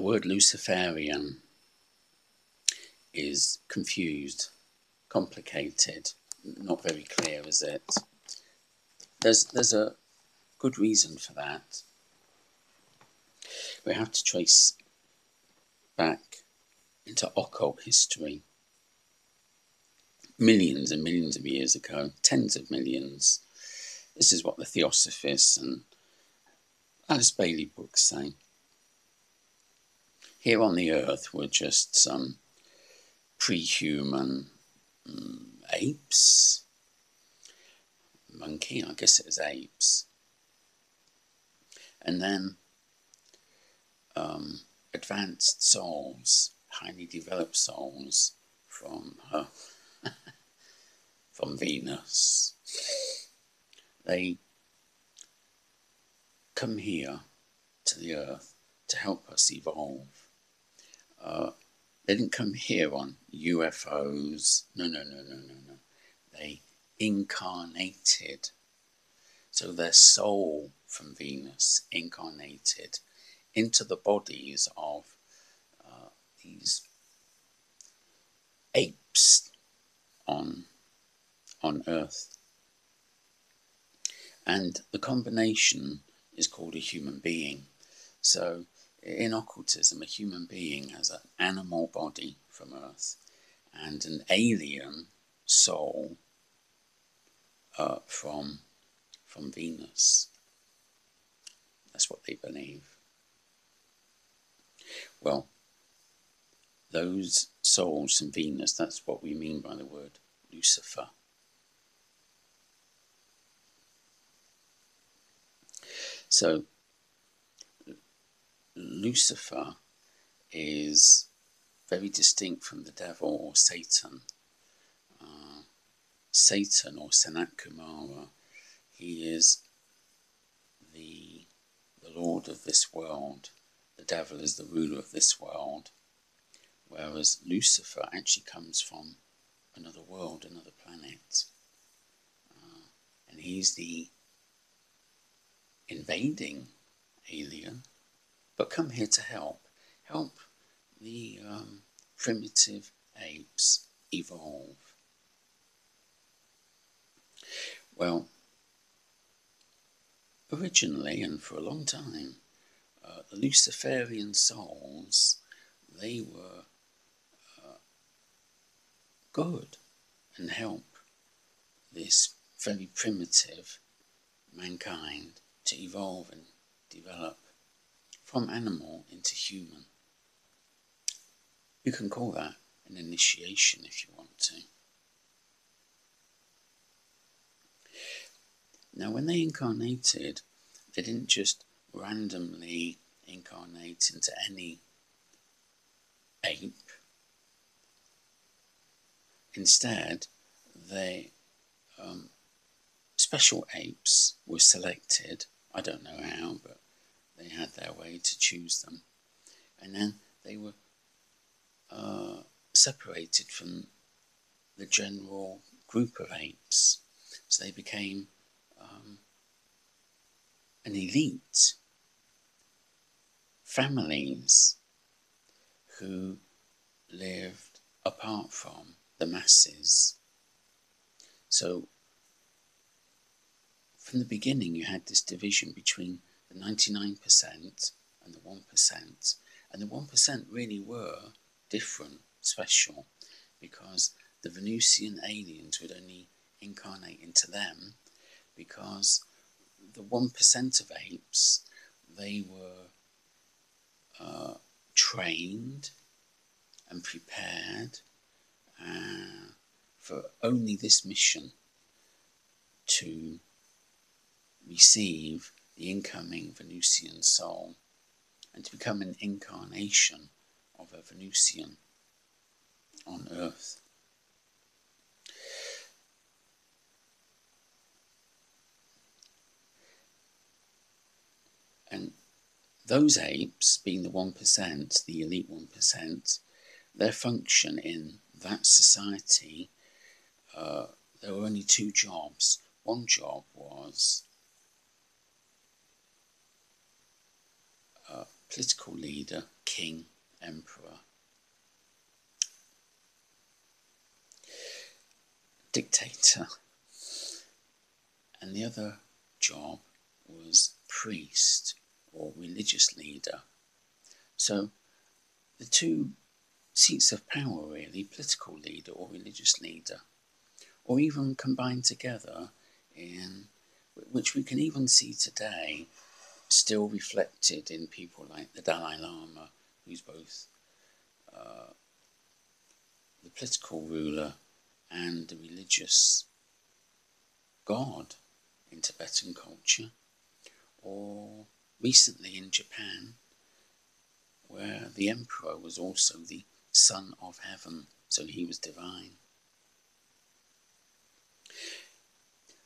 word Luciferian is confused, complicated, not very clear, is it? There's a good reason for that. We have to trace back into occult history. Millions and millions of years ago, tens of millions. This is what the Theosophists and Alice Bailey books say. Here on the earth were just some pre-human apes. Monkey, I guess it was apes. And then advanced souls, highly developed souls from from Venus. They come here to the earth to help us evolve. They didn't come here on UFOs. No. They incarnated. So their soul from Venus incarnated into the bodies of these apes on Earth. And the combination is called a human being. So in occultism, a human being has an animal body from Earth and an alien soul from Venus. That's what they believe. Well, those souls from Venus, that's what we mean by the word Lucifer. So, Lucifer is very distinct from the devil or Satan. Satan or Sanat Kumara, he is the lord of this world. The devil is the ruler of this world. Whereas Lucifer actually comes from another world, another planet. And he's the invading alien, but come here to help the primitive apes evolve. Well, originally and for a long time, the Luciferian souls, they were good and help this very primitive mankind to evolve and develop from animal into human. You can call that an initiation if you want to. Now, when they incarnated, they didn't just randomly incarnate into any ape. Instead, special apes were selected. I don't know how, but they had their way to choose them. And then they were separated from the general group of apes. So they became an elite families who lived apart from the masses. So from the beginning you had this division between the 99% and the 1%, and the 1% really were different, special, because the Venusian aliens would only incarnate into them because the 1% of apes, they were trained and prepared for only this mission, to receive the incoming Venusian soul and to become an incarnation of a Venusian on Earth. And those apes, being the 1%, the elite 1%, their function in that society, there were only two jobs. One job was political leader, king, emperor, dictator, and the other job was priest or religious leader. So the two seats of power really, political leader or religious leader, or even combined together in which we can even see today, still reflected in people like the Dalai Lama, who's both the political ruler and the religious god in Tibetan culture, or recently in Japan, where the emperor was also the son of heaven, so he was divine.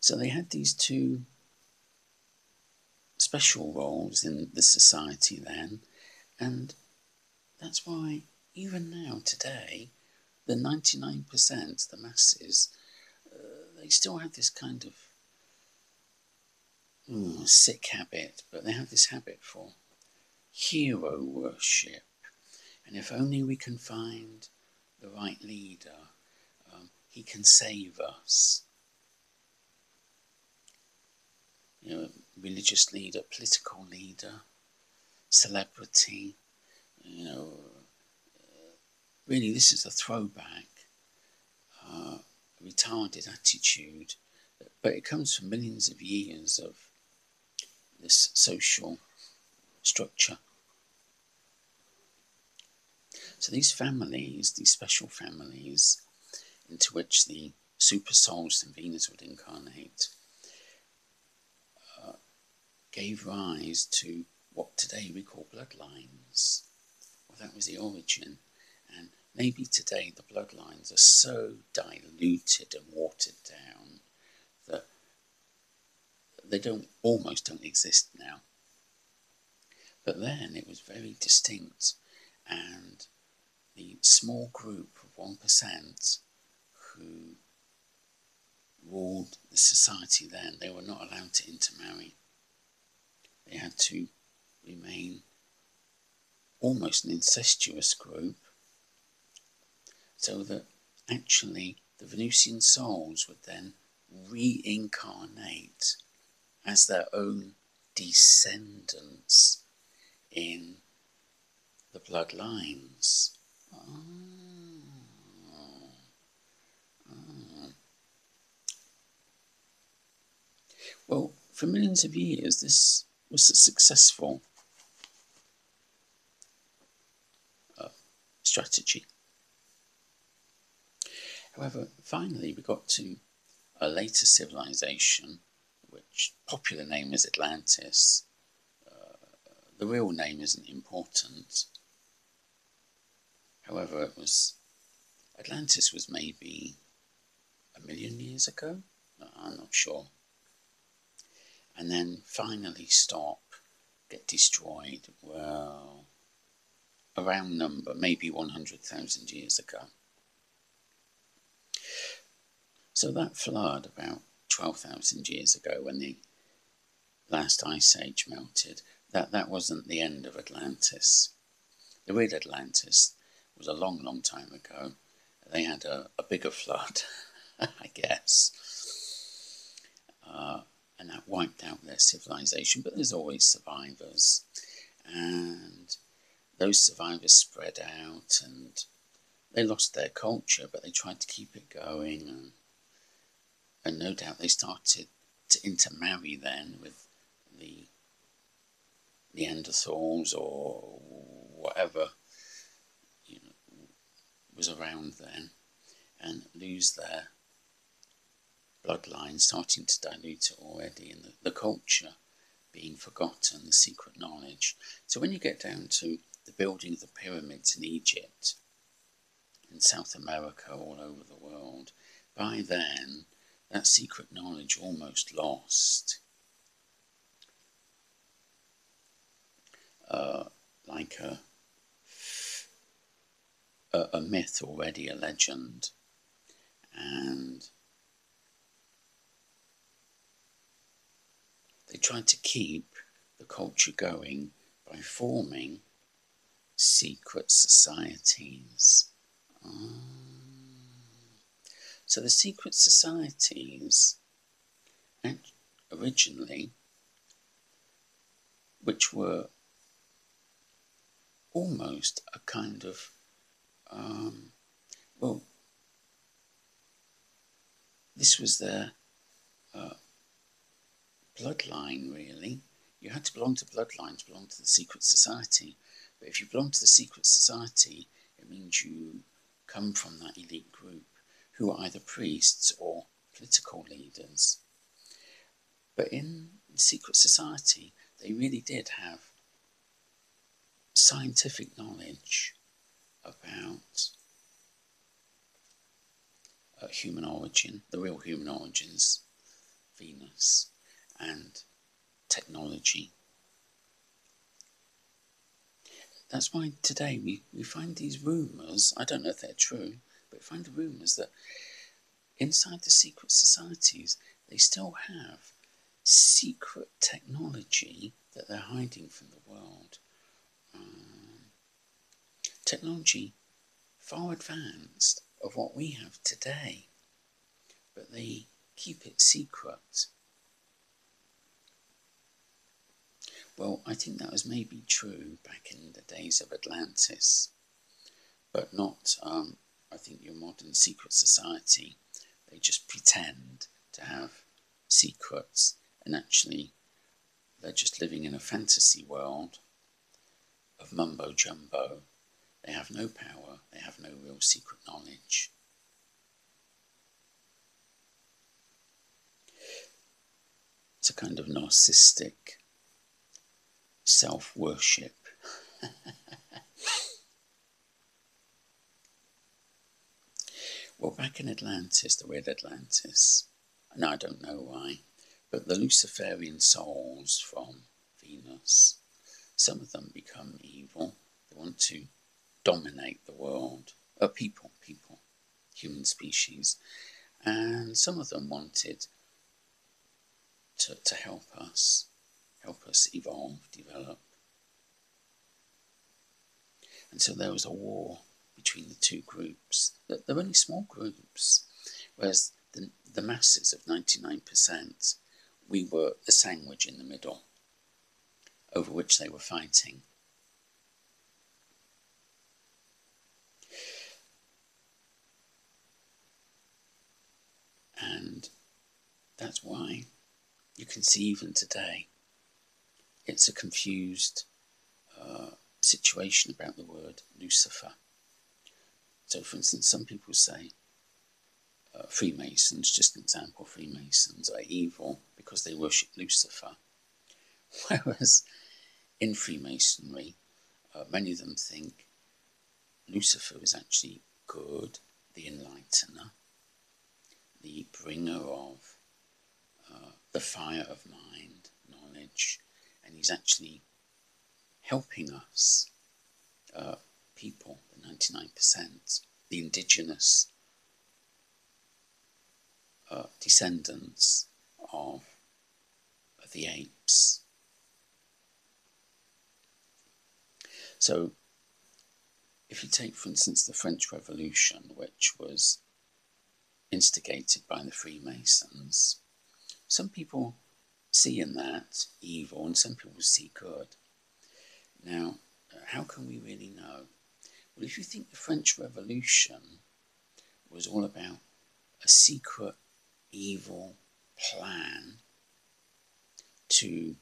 So they had these two special roles in the society then, and that's why even now, today, the 99%, the masses, they still have this kind of sick habit, but they have this habit for hero worship. And if only we can find the right leader, he can save us. You know, religious leader, political leader, celebrity, you know, really this is a throwback, a retarded attitude, but it comes from millions of years of this social structure. So these families, these special families, into which the super souls from Venus would incarnate, gave rise to what today we call bloodlines. Well, that was the origin. And maybe today the bloodlines are so diluted and watered down that they almost don't exist now. But then it was very distinct, and the small group of 1% who ruled the society then, they were not allowed to intermarry. They had to remain almost an incestuous group, so that actually the Venusian souls would then reincarnate as their own descendants in the bloodlines. Well, for millions of years, this was a successful strategy. However, finally we got to a later civilization, which popular name is Atlantis. The real name isn't important. However, Atlantis was maybe 1 million years ago? I'm not sure. And then finally get destroyed, well, a round number, maybe 100,000 years ago. So that flood about 12,000 years ago, when the last ice age melted, that wasn't the end of Atlantis. The real Atlantis was a long, long time ago. They had a bigger flood, I guess. And that wiped out their civilization, but there's always survivors. And those survivors spread out, and they lost their culture, but they tried to keep it going. And no doubt they started to intermarry then with the Neanderthals or whatever was around then, and lose their bloodline, starting to dilute it already, and the culture being forgotten, the secret knowledge. So when you get down to the building of the pyramids in Egypt, in South America, all over the world, by then that secret knowledge almost lost. Like a myth already, a legend. And they tried to keep the culture going by forming secret societies. So the secret societies, originally, which were almost a kind of, well, this was their bloodline, really. You had to belong to bloodlines, belong to the secret society. But if you belong to the secret society, it means you come from that elite group who are either priests or political leaders. But in the secret society, they really did have scientific knowledge about human origin, the real human origins, Venus, and technology. That's why today we find these rumours, I don't know if they're true, but we find the rumours that inside the secret societies they still have secret technology that they're hiding from the world. Technology far advanced of what we have today, but they keep it secret. Well, I think that was maybe true back in the days of Atlantis, but not, I think, your modern secret society. They just pretend to have secrets, and actually they're just living in a fantasy world of mumbo-jumbo. They have no power, they have no real secret knowledge. It's a kind of narcissistic self-worship. Well, back in Atlantis, the weird Atlantis, and I don't know why, but the Luciferian souls from Venus, some of them become evil. They want to dominate the world. People, human species. And some of them wanted to help us evolve, develop. And so there was a war between the two groups. They're only small groups, whereas the masses of 99%, we were the sandwich in the middle, over which they were fighting. And that's why you can see even today, it's a confused situation about the word Lucifer. So, for instance, some people say Freemasons, just an example, Freemasons are evil because they worship Lucifer. Whereas in Freemasonry, many of them think Lucifer is actually good, the enlightener, the bringer of the fire of mind, knowledge, and he's actually helping us, people, the 99%, the indigenous descendants of the apes. So, if you take, for instance, the French Revolution, which was instigated by the Freemasons, some people see in that evil and some people see good. Now, how can we really know? Well, if you think the French Revolution was all about a secret evil plan to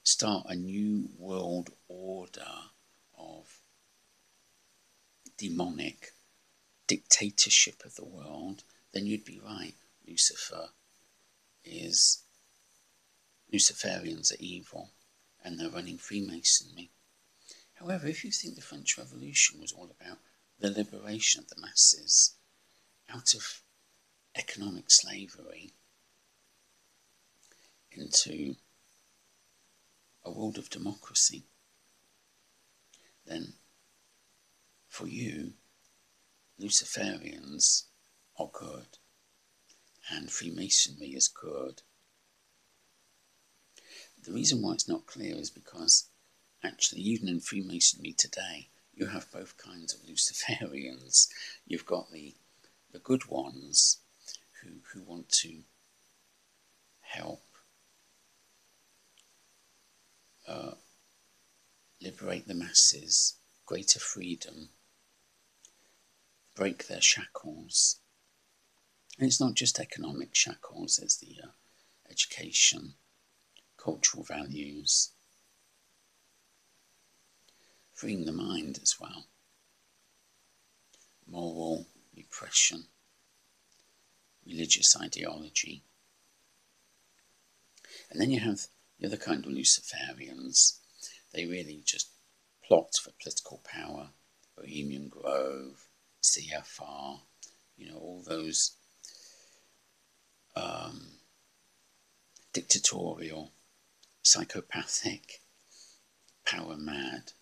start a new world order of demonic dictatorship of the world, then you'd be right. Luciferians are evil and they're running Freemasonry. However, if you think the French Revolution was all about the liberation of the masses out of economic slavery into a world of democracy, then for you, Luciferians are good and Freemasonry is good. The reason why it's not clear is because actually even in Freemasonry today you have both kinds of Luciferians. You've got the good ones who want to help liberate the masses, greater freedom, break their shackles. And it's not just economic shackles, there's the education, cultural values, freeing the mind as well, moral repression, religious ideology. And then you have the other kind of Luciferians. They really just plot for political power, Bohemian Grove, CFR, all those dictatorial, psychopathic, power-mad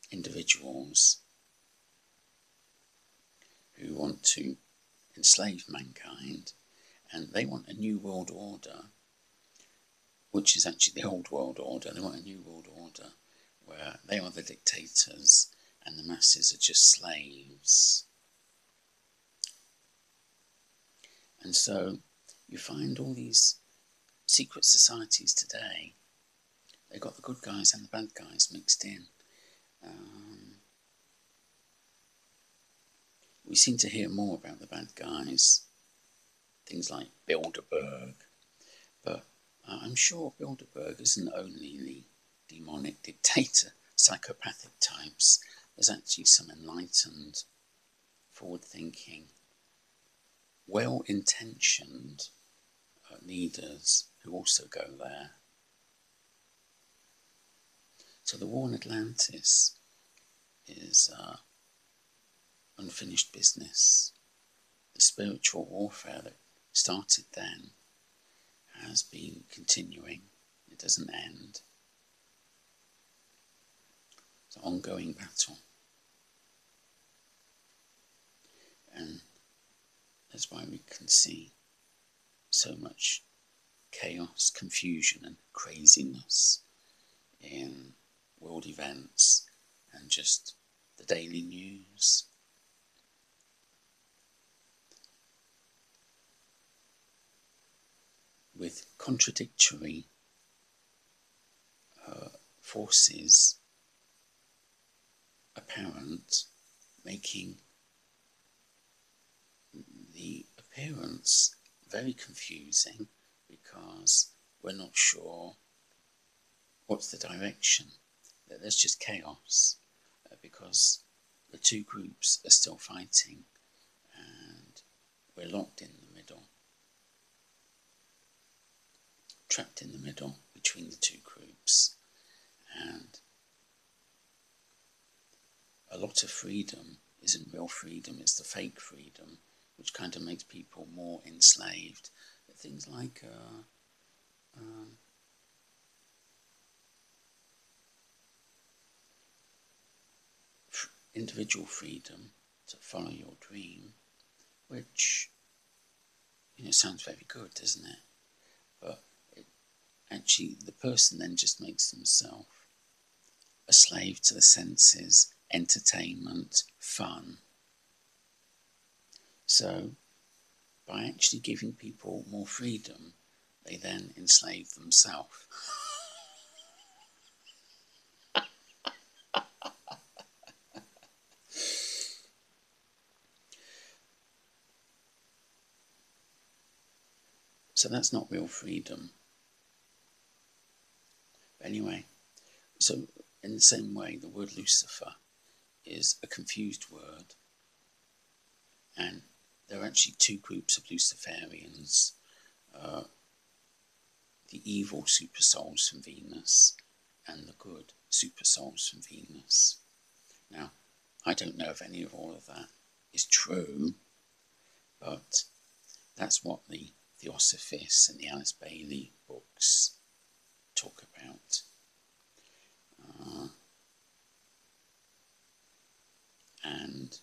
individuals who want to enslave mankind, and they want a new world order, which is actually the old world order. They want a new world order where they are the dictators and the masses are just slaves. And so you find all these secret societies today, they've got the good guys and the bad guys mixed in. We seem to hear more about the bad guys, things like Bilderberg, but I'm sure Bilderberg isn't only the demonic dictator, psychopathic types. There's actually some enlightened, forward-thinking, well-intentioned leaders who also go there. So the war in Atlantis is unfinished business. The spiritual warfare that started then has been continuing. It doesn't end. It's an ongoing battle. And that's why we can see so much chaos, confusion and craziness in world events and just the daily news. With contradictory forces apparent, making the appearance very confusing because we're not sure what's the direction. There's just chaos because the two groups are still fighting and we're locked in the middle, trapped in the middle between the two groups, and a lot of freedom isn't real freedom, it's the fake freedom, which kind of makes people more enslaved. Things like individual freedom to follow your dream, which sounds very good, doesn't it? But actually the person then just makes themselves a slave to the senses, entertainment, fun. So by actually giving people more freedom, they then enslave themselves. So that's not real freedom. But anyway, so in the same way, the word Lucifer is a confused word, and there are actually two groups of Luciferians, the evil super souls from Venus and the good super souls from Venus. Now, I don't know if any of all of that is true, but that's what the Theosophists and the Alice Bailey books talk about. And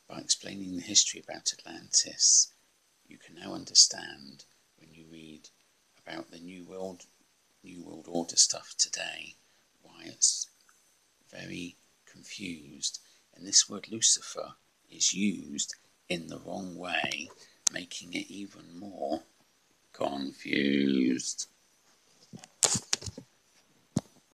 by explaining the history about Atlantis, you can now understand, when you read about the New World Order stuff today, why why it's very confused. And this word Lucifer is used in the wrong way, making it even more confused.